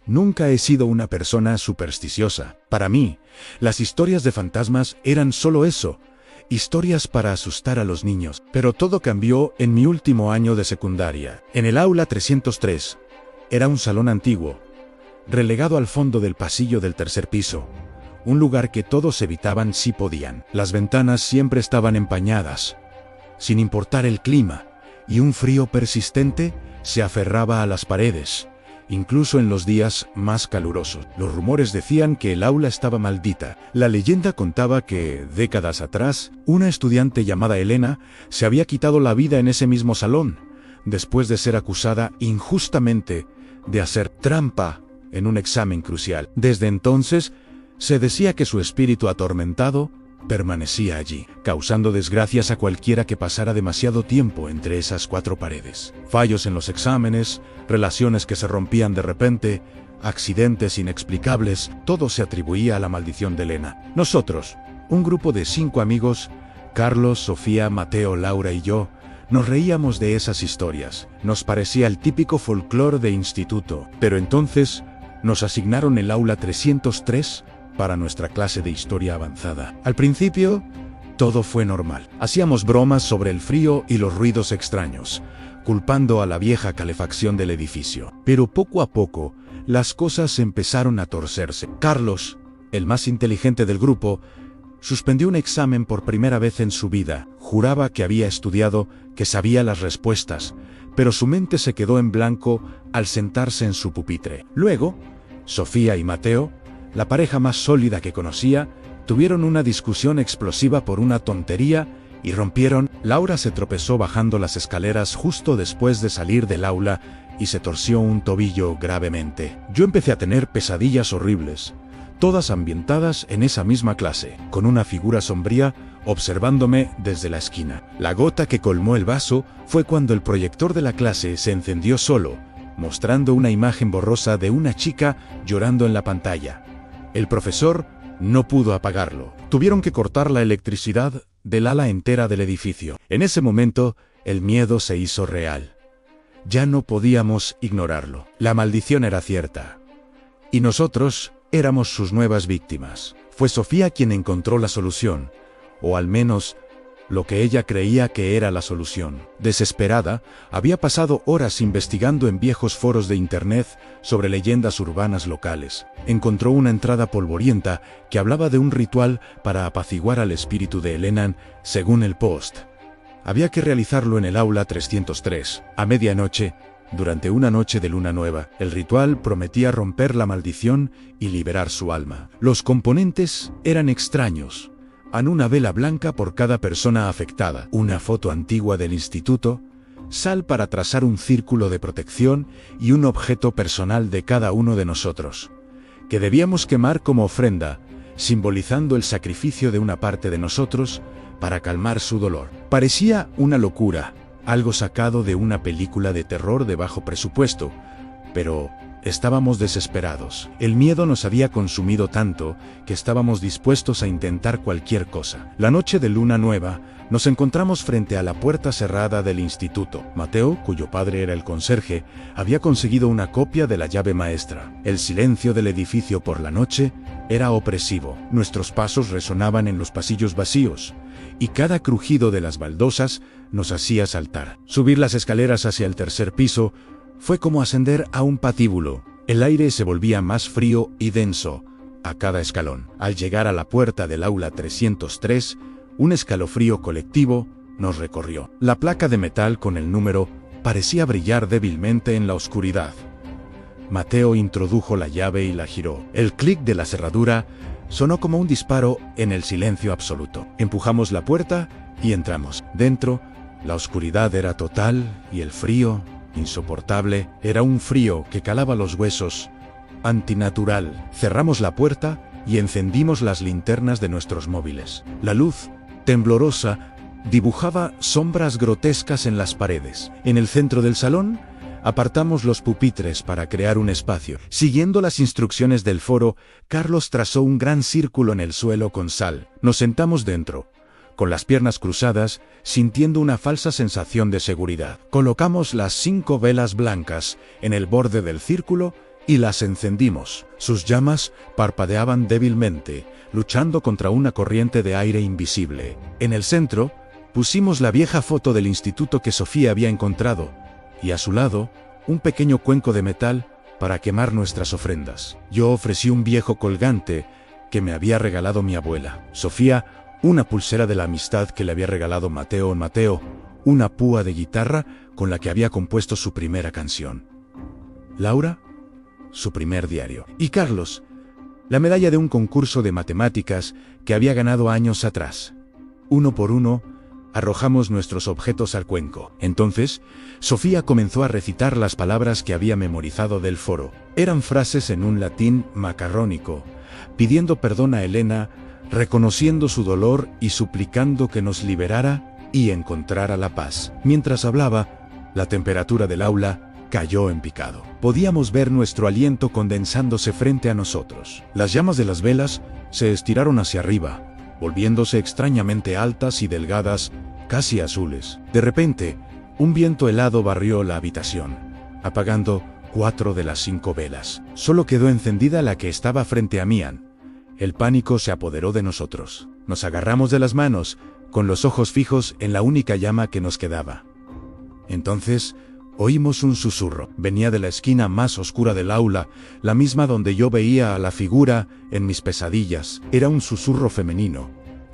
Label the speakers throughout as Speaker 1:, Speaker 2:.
Speaker 1: Nunca he sido una persona supersticiosa. Para mí, las historias de fantasmas eran solo eso, historias para asustar a los niños. Pero todo cambió en mi último año de secundaria. En el aula 303, era un salón antiguo, relegado al fondo del pasillo del tercer piso, un lugar que todos evitaban si podían. Las ventanas siempre estaban empañadas, sin importar el clima, y un frío persistente se aferraba a las paredes, incluso en los días más calurosos. Los rumores decían que el aula estaba maldita. La leyenda contaba que, décadas atrás, una estudiante llamada Elena se había quitado la vida en ese mismo salón, después de ser acusada injustamente de hacer trampa en un examen crucial. Desde entonces, se decía que su espíritu atormentado permanecía allí, causando desgracias a cualquiera que pasara demasiado tiempo entre esas cuatro paredes. Fallos en los exámenes, relaciones que se rompían de repente, accidentes inexplicables, todo se atribuía a la maldición de Elena. Nosotros, un grupo de 5 amigos, Carlos, Sofía, Mateo, Laura y yo, nos reíamos de esas historias. Nos parecía el típico folclore de instituto. Pero entonces, nos asignaron el aula 303 para nuestra clase de historia avanzada. Al principio, todo fue normal. Hacíamos bromas sobre el frío y los ruidos extraños, culpando a la vieja calefacción del edificio. Pero poco a poco, las cosas empezaron a torcerse. Carlos, el más inteligente del grupo, suspendió un examen por primera vez en su vida. Juraba que había estudiado, que sabía las respuestas, pero su mente se quedó en blanco al sentarse en su pupitre. Luego, Sofía y Mateo, la pareja más sólida que conocía, tuvieron una discusión explosiva por una tontería y rompieron. Laura se tropezó bajando las escaleras justo después de salir del aula y se torció un tobillo gravemente. Yo empecé a tener pesadillas horribles, todas ambientadas en esa misma clase, con una figura sombría observándome desde la esquina. La gota que colmó el vaso fue cuando el proyector de la clase se encendió solo, mostrando una imagen borrosa de una chica llorando en la pantalla. El profesor no pudo apagarlo. Tuvieron que cortar la electricidad del ala entera del edificio. En ese momento, el miedo se hizo real. Ya no podíamos ignorarlo. La maldición era cierta. Y nosotros éramos sus nuevas víctimas. Fue Sofía quien encontró la solución, o al menos lo que ella creía que era la solución. Desesperada, había pasado horas investigando en viejos foros de internet sobre leyendas urbanas locales. Encontró una entrada polvorienta que hablaba de un ritual para apaciguar al espíritu de Elena, según el post. Había que realizarlo en el aula 303, a medianoche, durante una noche de luna nueva. El ritual prometía romper la maldición y liberar su alma. Los componentes eran extraños. Una vela blanca por cada persona afectada, una foto antigua del instituto, sal para trazar un círculo de protección y un objeto personal de cada uno de nosotros, que debíamos quemar como ofrenda, simbolizando el sacrificio de una parte de nosotros para calmar su dolor. Parecía una locura, algo sacado de una película de terror de bajo presupuesto, pero estábamos desesperados. El miedo nos había consumido tanto que estábamos dispuestos a intentar cualquier cosa. La noche de luna nueva, nos encontramos frente a la puerta cerrada del instituto. Mateo, cuyo padre era el conserje, había conseguido una copia de la llave maestra. El silencio del edificio por la noche era opresivo. Nuestros pasos resonaban en los pasillos vacíos, y cada crujido de las baldosas nos hacía saltar. Subir las escaleras hacia el tercer piso fue como ascender a un patíbulo. El aire se volvía más frío y denso a cada escalón. Al llegar a la puerta del aula 303, un escalofrío colectivo nos recorrió. La placa de metal con el número parecía brillar débilmente en la oscuridad. Mateo introdujo la llave y la giró. El clic de la cerradura sonó como un disparo en el silencio absoluto. Empujamos la puerta y entramos. Dentro, la oscuridad era total y el frío insoportable. Era un frío que calaba los huesos, antinatural. Cerramos la puerta y encendimos las linternas de nuestros móviles. La luz, temblorosa, dibujaba sombras grotescas en las paredes. En el centro del salón, apartamos los pupitres para crear un espacio. Siguiendo las instrucciones del foro, Carlos trazó un gran círculo en el suelo con sal. Nos sentamos dentro, con las piernas cruzadas, sintiendo una falsa sensación de seguridad. Colocamos las 5 velas blancas en el borde del círculo y las encendimos. Sus llamas parpadeaban débilmente, luchando contra una corriente de aire invisible. En el centro, pusimos la vieja foto del instituto que Sofía había encontrado, y a su lado, un pequeño cuenco de metal para quemar nuestras ofrendas. Yo ofrecí un viejo colgante que me había regalado mi abuela. Sofía, una pulsera de la amistad que le había regalado Mateo, una púa de guitarra con la que había compuesto su primera canción. Laura, su primer diario. Y Carlos, la medalla de un concurso de matemáticas que había ganado años atrás. Uno por uno, arrojamos nuestros objetos al cuenco. Entonces, Sofía comenzó a recitar las palabras que había memorizado del foro. Eran frases en un latín macarrónico, pidiendo perdón a Elena, reconociendo su dolor y suplicando que nos liberara y encontrara la paz. Mientras hablaba, la temperatura del aula cayó en picado. Podíamos ver nuestro aliento condensándose frente a nosotros. Las llamas de las velas se estiraron hacia arriba, volviéndose extrañamente altas y delgadas, casi azules. De repente, un viento helado barrió la habitación, apagando 4 de las 5 velas. Solo quedó encendida la que estaba frente a Mian. El pánico se apoderó de nosotros. Nos agarramos de las manos, con los ojos fijos en la única llama que nos quedaba. Entonces, oímos un susurro. Venía de la esquina más oscura del aula, la misma donde yo veía a la figura en mis pesadillas. Era un susurro femenino,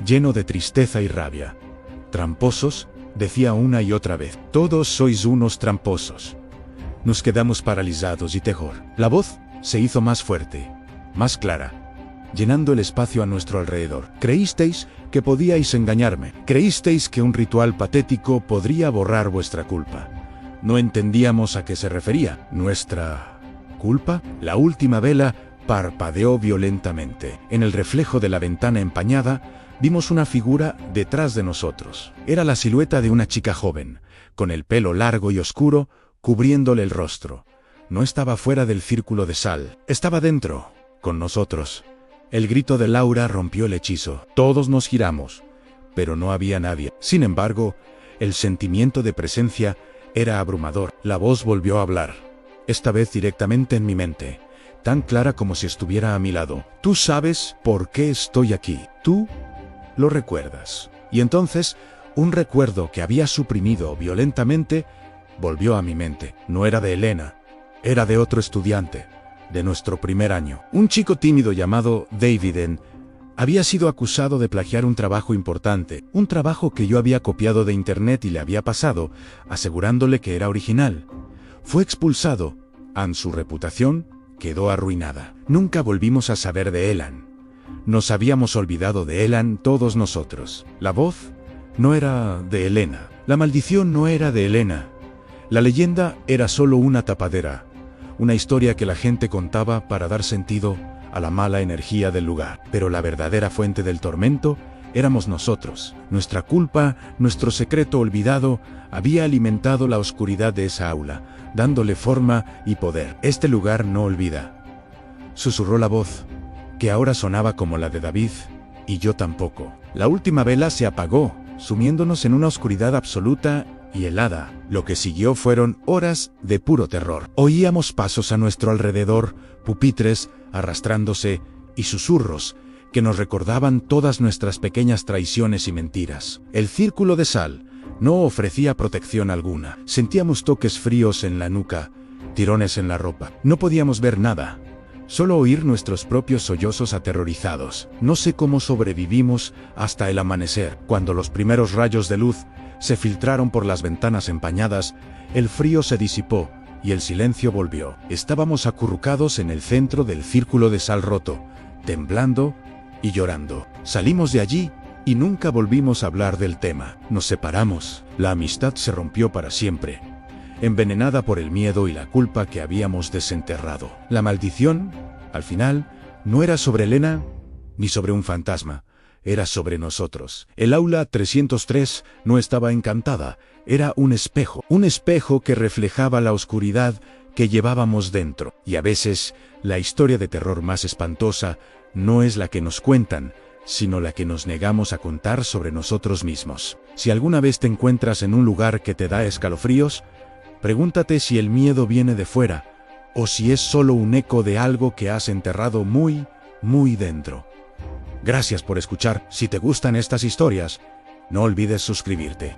Speaker 1: lleno de tristeza y rabia. «Tramposos», decía una y otra vez. «Todos sois unos tramposos». Nos quedamos paralizados y terror. La voz se hizo más fuerte, más clara, llenando el espacio a nuestro alrededor. «Creísteis que podíais engañarme. Creísteis que un ritual patético podría borrar vuestra culpa. No entendíamos a qué se refería. ¿Nuestra culpa?» La última vela parpadeó violentamente. En el reflejo de la ventana empañada, vimos una figura detrás de nosotros. Era la silueta de una chica joven, con el pelo largo y oscuro, cubriéndole el rostro. No estaba fuera del círculo de sal. Estaba dentro, con nosotros. El grito de Laura rompió el hechizo. Todos nos giramos, pero no había nadie. Sin embargo, el sentimiento de presencia era abrumador. La voz volvió a hablar, esta vez directamente en mi mente, tan clara como si estuviera a mi lado. «Tú sabes por qué estoy aquí. Tú lo recuerdas». Y entonces, un recuerdo que había suprimido violentamente volvió a mi mente. No era de Elena, era de otro estudiante, de nuestro primer año. Un chico tímido llamado Daviden había sido acusado de plagiar un trabajo importante, un trabajo que yo había copiado de internet y le había pasado, asegurándole que era original. Fue expulsado, y su reputación quedó arruinada. Nunca volvimos a saber de Elan. Nos habíamos olvidado de Elan todos nosotros. La voz no era de Elena. La maldición no era de Elena. La leyenda era solo una tapadera, una historia que la gente contaba para dar sentido a la mala energía del lugar. Pero la verdadera fuente del tormento éramos nosotros. Nuestra culpa, nuestro secreto olvidado, había alimentado la oscuridad de esa aula, dándole forma y poder. «Este lugar no olvida», susurró la voz, que ahora sonaba como la de David, y yo tampoco. La última vela se apagó, sumiéndonos en una oscuridad absoluta y helada. Lo que siguió fueron horas de puro terror. Oíamos pasos a nuestro alrededor, pupitres arrastrándose y susurros que nos recordaban todas nuestras pequeñas traiciones y mentiras. El círculo de sal no ofrecía protección alguna. Sentíamos toques fríos en la nuca, tirones en la ropa. No podíamos ver nada, solo oír nuestros propios sollozos aterrorizados. No sé cómo sobrevivimos hasta el amanecer. Cuando los primeros rayos de luz se filtraron por las ventanas empañadas, el frío se disipó y el silencio volvió. Estábamos acurrucados en el centro del círculo de sal roto, temblando y llorando. Salimos de allí y nunca volvimos a hablar del tema. Nos separamos. La amistad se rompió para siempre, envenenada por el miedo y la culpa que habíamos desenterrado. La maldición, al final, no era sobre Elena ni sobre un fantasma. Era sobre nosotros. El aula 303 no estaba encantada, era un espejo que reflejaba la oscuridad que llevábamos dentro. Y a veces, la historia de terror más espantosa no es la que nos cuentan, sino la que nos negamos a contar sobre nosotros mismos. Si alguna vez te encuentras en un lugar que te da escalofríos, pregúntate si el miedo viene de fuera o si es solo un eco de algo que has enterrado muy, muy dentro. Gracias por escuchar. Si te gustan estas historias, no olvides suscribirte.